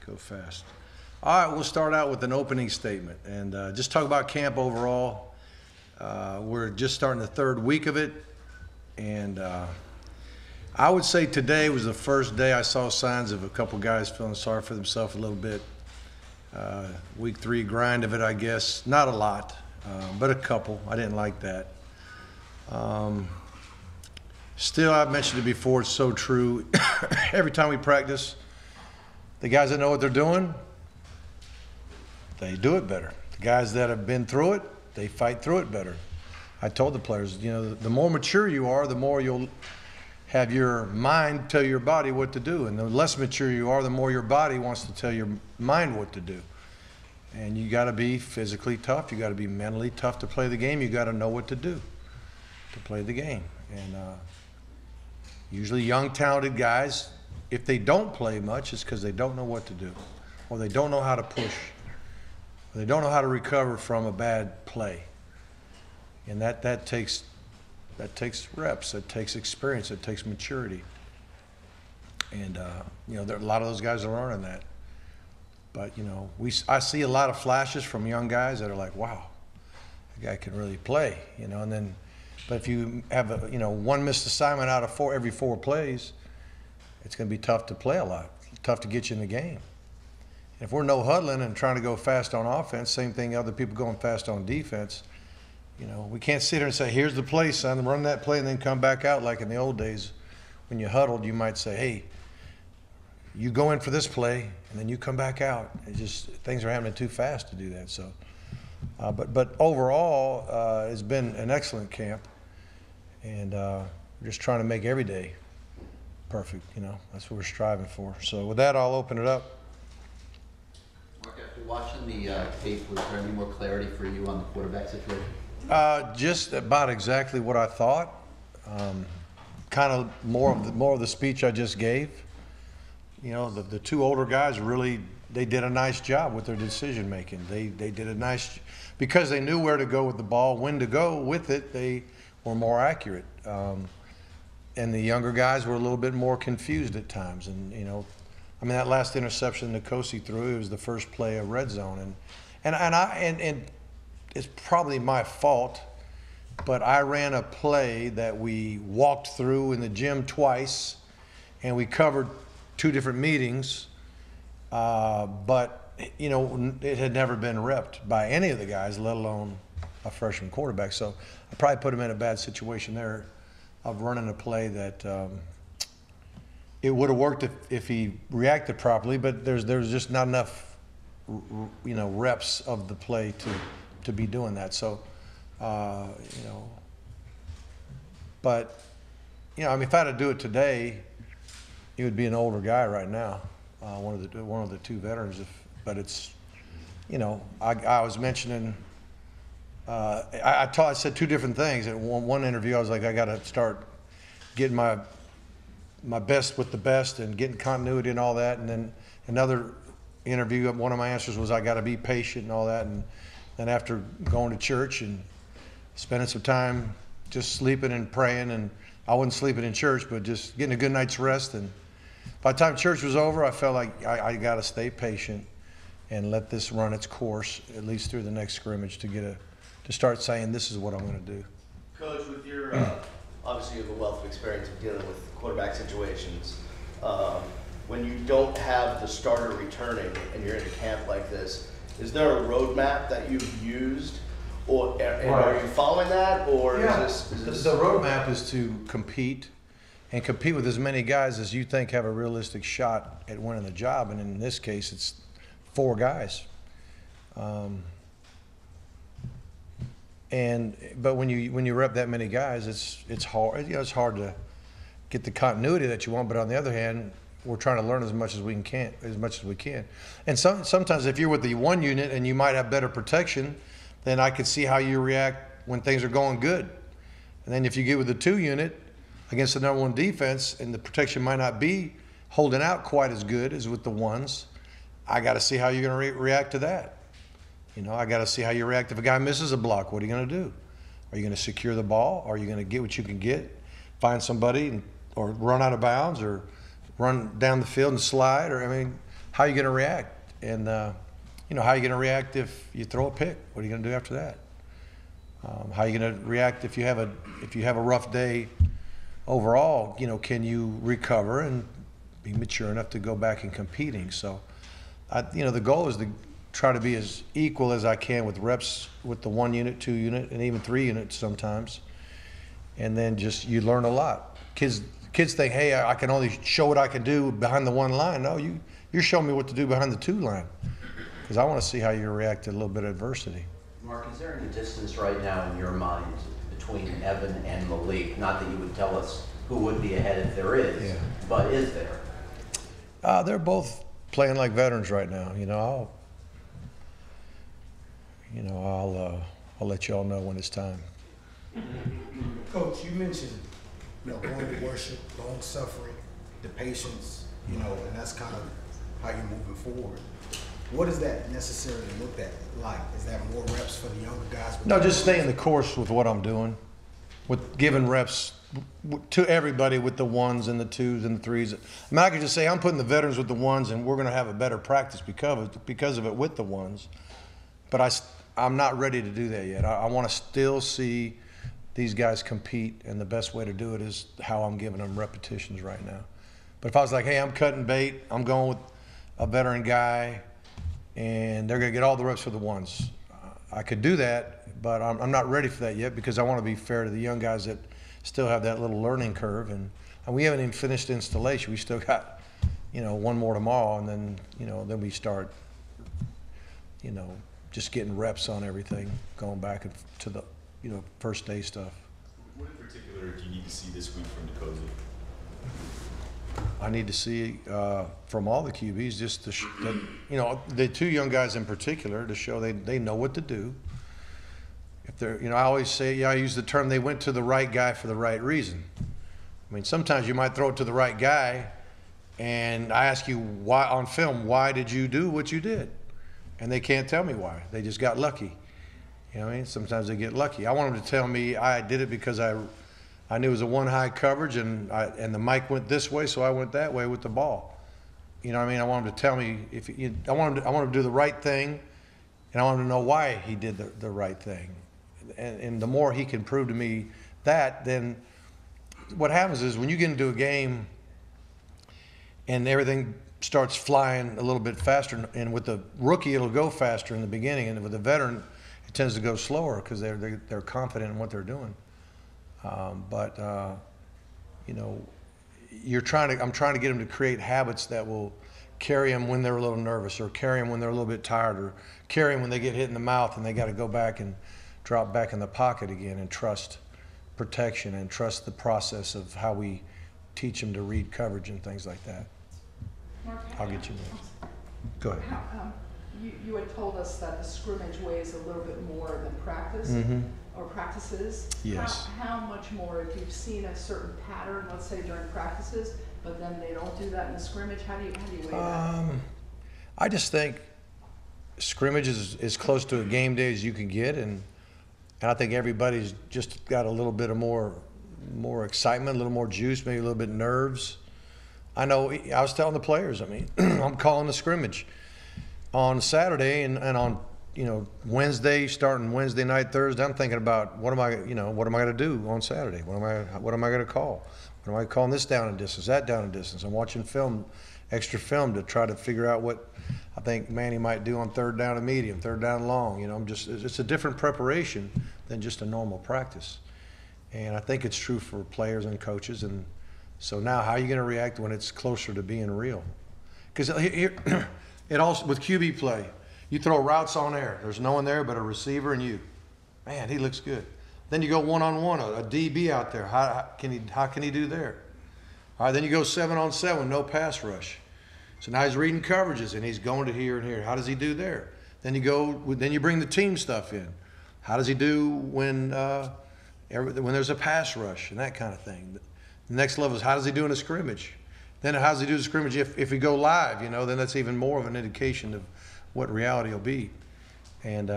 Go fast. All right, we'll start out with an opening statement and just talk about camp overall. We're just starting the third week of it, and I would say today was the first day I saw signs of a couple guys feeling sorry for themselves a little bit. Week 3 grind of it, I guess. Not a lot, but a couple. I didn't like that. Still, I've mentioned it before, it's so true. Every time we practice, the guys that know what they're doing, they do it better. The guys that have been through it, they fight through it better. I told the players, you know, the more mature you are, the more you'll have your mind tell your body what to do. And the less mature you are, the more your body wants to tell your mind what to do. And you got to be physically tough. You got to be mentally tough to play the game. You got to know what to do to play the game. And usually young, talented guys, if they don't play much, it's because they don't know what to do, or they don't know how to push, or they don't know how to recover from a bad play. And that takes reps, it takes experience, it takes maturity. And you know, a lot of those guys are learning that. But you know, I see a lot of flashes from young guys that are like, wow, that guy can really play, you know. And then, but if you have one missed assignment out of every 4 plays, it's going to be tough to play a lot, tough to get you in the game. If we're no huddling and trying to go fast on offense, same thing, other people going fast on defense, you know, we can't sit here and say, here's the play, son, run that play and then come back out like in the old days. When you huddled, you might say, hey, you go in for this play and then you come back out. It's just, things are happening too fast to do that. So, but overall, it's been an excellent camp, and we're just trying to make every day perfect, you know. That's what we're striving for. So with that, I'll open it up. Mark, after watching the tape, was there any more clarity for you on the quarterback situation? Just about exactly what I thought. Kind of more of the speech I just gave. You know, the 2 older guys really, they did a nice job with their decision making. They did a nice, because they knew where to go with the ball, when to go with it. They were more accurate. And the younger guys were a little bit more confused at times. And, you know, I mean, that last interception Nkosi threw, it was the first play of red zone. And it's probably my fault, but I ran a play that we walked through in the gym twice, and we covered 2 different meetings. But, you know, it had never been repped by any of the guys, let alone a freshman quarterback. So I probably put him in a bad situation there of running a play that it would have worked if he reacted properly, but there's just not enough, you know, reps of the play to be doing that. So, you know, but, you know, I mean, if I had to do it today, he would be an older guy right now, one of the 2 veterans. But it's, you know, I was mentioning. I said 2 different things. In one interview, I was like, I got to start getting my best with the best and getting continuity and all that. And then another interview, one of my answers was I got to be patient and all that. And then after going to church and spending some time just sleeping and praying, and I wasn't sleeping in church, but just getting a good night's rest. And by the time church was over, I felt like I got to stay patient and let this run its course, at least through the next scrimmage, to start saying, this is what I'm going to do. Coach, with your, obviously you have a wealth of experience of dealing with quarterback situations. When you don't have the starter returning and you're in a camp like this, is there a roadmap that you've used, or are you following that, or is this? The roadmap is to compete with as many guys as you think have a realistic shot at winning the job, and in this case, it's 4 guys. But when you rep that many guys, it's hard. You know, it's hard to get the continuity that you want. But on the other hand, we're trying to learn as much as we can. And sometimes if you're with the 1 unit and you might have better protection, then I could see how you react when things are going good. And then if you get with the 2 unit against the number 1 defense and the protection might not be holding out quite as good as with the 1s, I got to see how you're going to react to that. You know, I got to see how you react. If a guy misses a block, what are you going to do? Are you going to secure the ball? Are you going to get what you can get, find somebody, or run out of bounds, or run down the field and slide? Or, I mean, how are you going to react? And, you know, how are you going to react if you throw a pick? What are you going to do after that? How are you going to react if you have a rough day overall? You know, can you recover and be mature enough to go back and competing? So, you know, the goal is to try to be as equal as I can with reps with the 1 unit, 2 unit, and even 3 units sometimes. And then just you learn a lot. Kids think, hey, I can only show what I can do behind the 1 line. No, you're showing me what to do behind the 2 line, because I want to see how you react to a little bit of adversity. Mark, is there any distance right now in your mind between Evan and Malik? Not that you would tell us who would be ahead if there is, Yeah. but is there? They're both playing like veterans right now. I'll let y'all know when it's time. Coach, you mentioned, going to worship, long suffering, the patience, and that's kind of how you're moving forward. What does that necessarily look like? Is that more reps for the younger guys? No, just staying the course with what I'm doing, with giving reps to everybody with the 1s and the 2s and the 3s. I mean, I could just say I'm putting the veterans with the 1s, and we're going to have a better practice because of it with the 1s. But I'm not ready to do that yet. I want to still see these guys compete, and the best way to do it is how I'm giving them repetitions right now. But if I was like, hey, I'm cutting bait, I'm going with a veteran guy, and they're going to get all the reps for the 1s, I could do that, but I'm not ready for that yet, because I want to be fair to the young guys that still have that little learning curve, and we haven't even finished installation. We still got, 1 more tomorrow, and then, then we start, just getting reps on everything, going back to the, first day stuff. What in particular do you need to see this week from Nicosia? I need to see from all the QBs just the 2 young guys in particular, to show they know what to do. If they're, I always say, I use the term, they went to the right guy for the right reason. I mean, sometimes you might throw it to the right guy, and I ask you why on film, why did you do what you did? And they can't tell me why. They just got lucky. You know what I mean? Sometimes they get lucky. I want them to tell me I did it because I knew it was a 1 high coverage, and the mic went this way, so I went that way with the ball. You know what I mean? I want him to tell me I want him to do the right thing, and I want him to know why he did the right thing. And the more he can prove to me that, then what happens is when you get into a game and everything starts flying a little bit faster, and with the rookie it'll go faster in the beginning, and with the veteran it tends to go slower because they're confident in what they're doing. I'm trying to get them to create habits that will carry them when they're a little nervous, or carry them when they're a little bit tired, or carry them when they get hit in the mouth and they got to go back and drop back in the pocket again, and trust protection and trust the process of how we teach them to read coverage and things like that. Mark, I'll get you next. Go ahead. You had told us that the scrimmage weighs a little bit more than practice, or practices. Yes. How much more, if you've seen a certain pattern, let's say during practices, but then they don't do that in the scrimmage, how do you weigh that? I just think scrimmage is as close to a game day as you can get, and I think everybody's just got a little bit of more excitement, a little more juice, maybe a little bit nerves. I know I was telling the players, I'm calling the scrimmage on Saturday, and on Wednesday, starting Wednesday night, Thursday, I'm thinking about what am I going to do on Saturday? What am I going to call? What am I calling this down and distance, that down and distance? I'm watching extra film to try to figure out what I think Manny might do on 3rd down and medium, 3rd down and long. It's a different preparation than just a normal practice. And I think it's true for players and coaches. And so now, how are you going to react when it's closer to being real? Because it also, with QB play, you throw routes on air. There's no one there but a receiver and you. Man, he looks good. Then you go one-on-one, a DB out there. How can he do there? All right, then you go 7-on-7, no pass rush. So now he's reading coverages and he's going to here and here. How does he do there? Then you bring the team stuff in. How does he do when there's a pass rush and that kind of thing? The next level is, how does he do in a scrimmage? Then how does he do the scrimmage if we go live? Then that's even more of an indication of what reality will be. And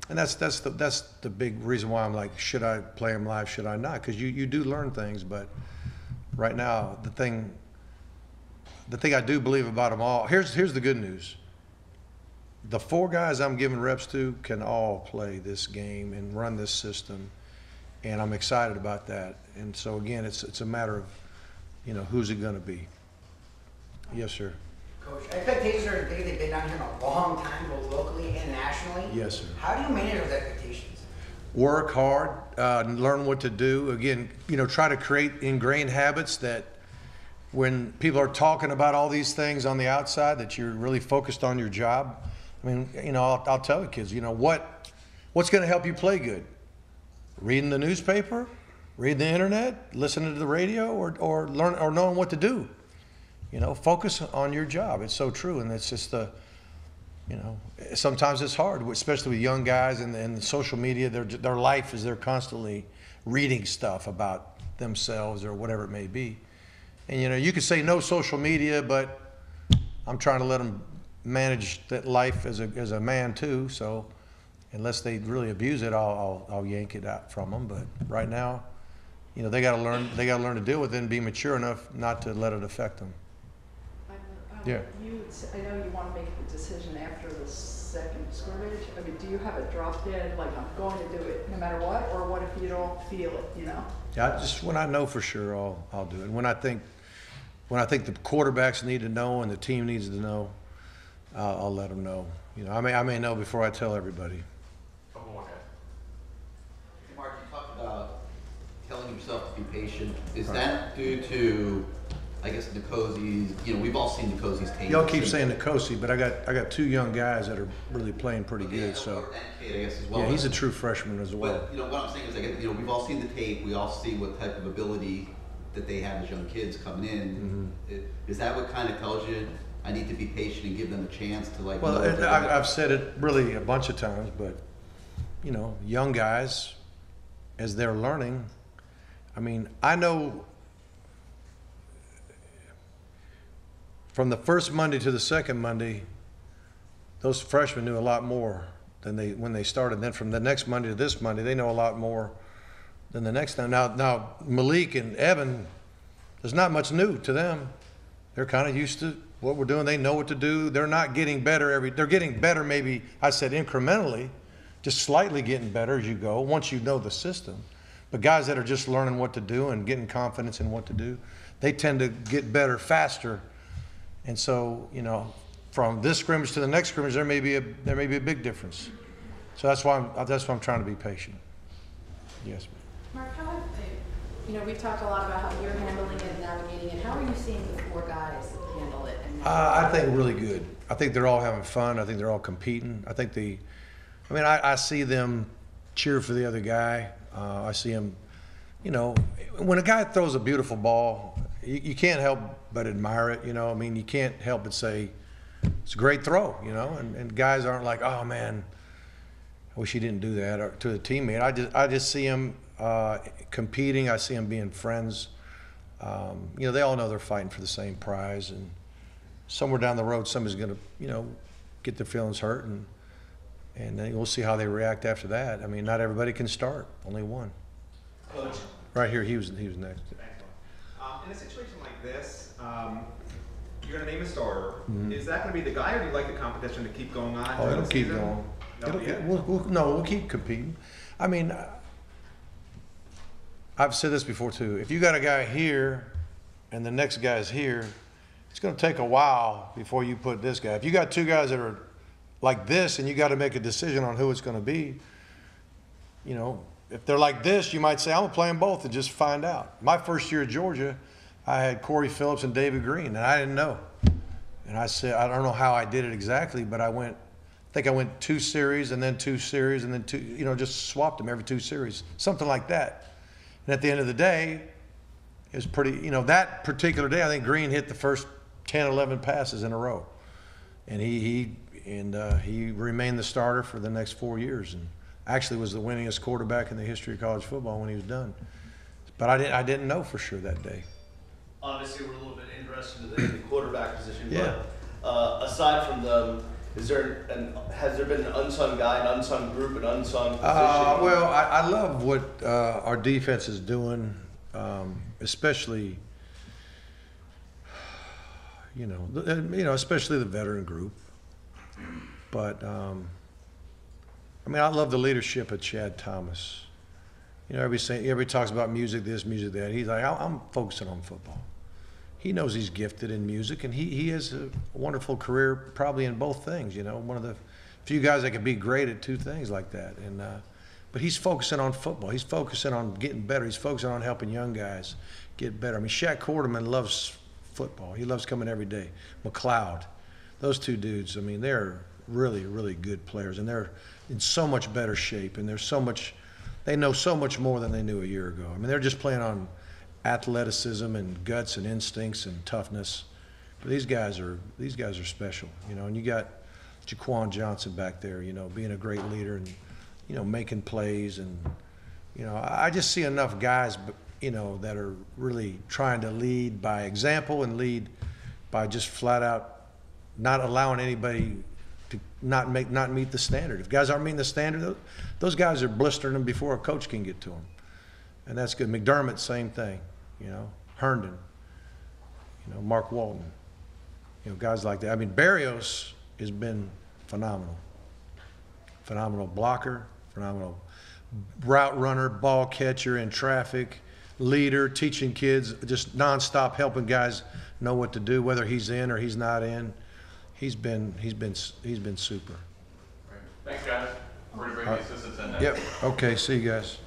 that's the big reason why I'm like, should I play him live? Should I not? Because you do learn things, but right now the the thing I do believe about them all, here's the good news. The 4 guys I'm giving reps to can all play this game and run this system, and I'm excited about that. And so again, it's a matter of, who's it going to be? Yes, sir. Coach, expectations are big. They've been down here a long time, both locally and nationally. Yes, sir. How do you manage those expectations? Work hard, learn what to do. Again, try to create ingrained habits that when people are talking about all these things on the outside, that you're really focused on your job. I mean, I'll tell the kids, what's going to help you play good? Reading the newspaper, reading the internet, listening to the radio, or knowing what to do. Focus on your job. It's so true, and it's just sometimes it's hard, especially with young guys and the social media. Their life is they're constantly reading stuff about themselves or whatever it may be. And you could say no social media, but I'm trying to let them manage that life as a man too. So unless they really abuse it, I'll yank it out from them. But right now, they got to learn. They got to learn to deal with it and be mature enough not to let it affect them. Yeah. I know you want to make the decision after the second scrimmage. I mean, do you have it dropped in, like I'm going to do it no matter what, or what if you don't feel it? Yeah, just when I know for sure, I'll do it. And when I think the quarterbacks need to know and the team needs to know, I'll let them know. I may know before I tell everybody. Mark, you talked about telling yourself to be patient. Is that due to, I guess, Nicosi's? We've all seen Nicosi's tape. Y'all keep saying Nicosi, but I got 2 young guys that are really playing pretty good. So Kate, I guess, as well. yeah, he's a true freshman as well. But what I'm saying is, we've all seen the tape. We all see what type of ability that they have as young kids coming in. Mm-hmm. Is that what kind of tells you I need to be patient and give them a chance to know Well, what they're doing? I've said it really a bunch of times, but young guys, as they're learning, I mean, I know from the first Monday to the second Monday, those freshmen knew a lot more than when they started. Then from the next Monday to this Monday, they know a lot more than the next time. Now Malik and Evan, there's not much new to them. They're kind of used to what we're doing. They know what to do. They're not getting better they're getting better, maybe I said incrementally, just slightly getting better as you go, once you know the system. But guys that are just learning what to do and getting confidence in what to do, they tend to get better faster. And so, from this scrimmage to the next scrimmage, there may be a big difference. So that's why I'm trying to be patient. Yes, ma'am. Mark, we've talked a lot about how you're handling it and navigating it. How are you seeing the 4 guys handle it? I think really good. I think they're all having fun. I think they're all competing. I see them cheer for the other guy. I see them, when a guy throws a beautiful ball, you can't help but admire it. You can't help but say, it's a great throw, and guys aren't like, oh man, I wish he didn't do that, or to a teammate. I just see them competing. I see them being friends. They all know they're fighting for the same prize, and somewhere down the road, somebody's going to, get their feelings hurt, and then we'll see how they react after that. I mean, not everybody can start, only one. Coach, Right here, he was next. Thanks, Mark. In a situation like this, you're going to name a starter. Mm-hmm. Is that going to be the guy, or do you like the competition to keep going on? Oh, it'll keep season? going. We'll keep competing. I mean, I've said this before too. If you got a guy here and the next guy's here, it's going to take a while before you put this guy. If you got 2 guys that are like this and you got to make a decision on who it's going to be, if they're like this, you might say, I'm going to play them both and just find out. My first year at Georgia, I had Corey Phillips and David Green, and I didn't know. And I said, I don't know how I did it exactly, but I think I went 2 series and then 2 series and then 2, just swapped them every 2 series, something like that. And at the end of the day, it was pretty, that particular day, I think Green hit the first 10, 11 passes in a row. And he remained the starter for the next 4 years, and actually was the winningest quarterback in the history of college football when he was done. But I didn't know for sure that day. obviously we're a little bit interested in the quarterback position, Yeah. but aside from them, has there been an unsung guy, an unsung group, an unsung position? Well, I love what our defense is doing, especially, especially the veteran group. But, I mean, I love the leadership of Chad Thomas. Everybody talks about music this, music that. He's like, I'm focusing on football. He knows he's gifted in music, and he has a wonderful career probably in both things, one of the few guys that can be great at two things like that. But he's focusing on football. He's focusing on getting better. He's focusing on helping young guys get better. I mean, Shaq Quarterman loves football. He loves coming every day. McLeod, those two dudes, I mean, they're really, really good players, and they're in so much better shape, and they know so much more than they knew a year ago. I mean, they're just playing on athleticism and guts and instincts and toughness. But these guys are special, and you got Jaquan Johnson back there, being a great leader and, making plays. And, I just see enough guys, that are really trying to lead by example and lead by just flat out not allowing anybody to not meet the standard. If guys aren't meeting the standard, those guys are blistering them before a coach can get to them. And that's good. McDermott, same thing, Herndon, Mark Walton, guys like that. I mean, Barrios has been phenomenal. Phenomenal blocker, phenomenal route runner, ball catcher in traffic, leader, teaching kids, just nonstop helping guys know what to do, whether he's in or he's not in. He's been super. Thanks, guys. We're going to bring the assistants in now. Yep. Okay. See you guys.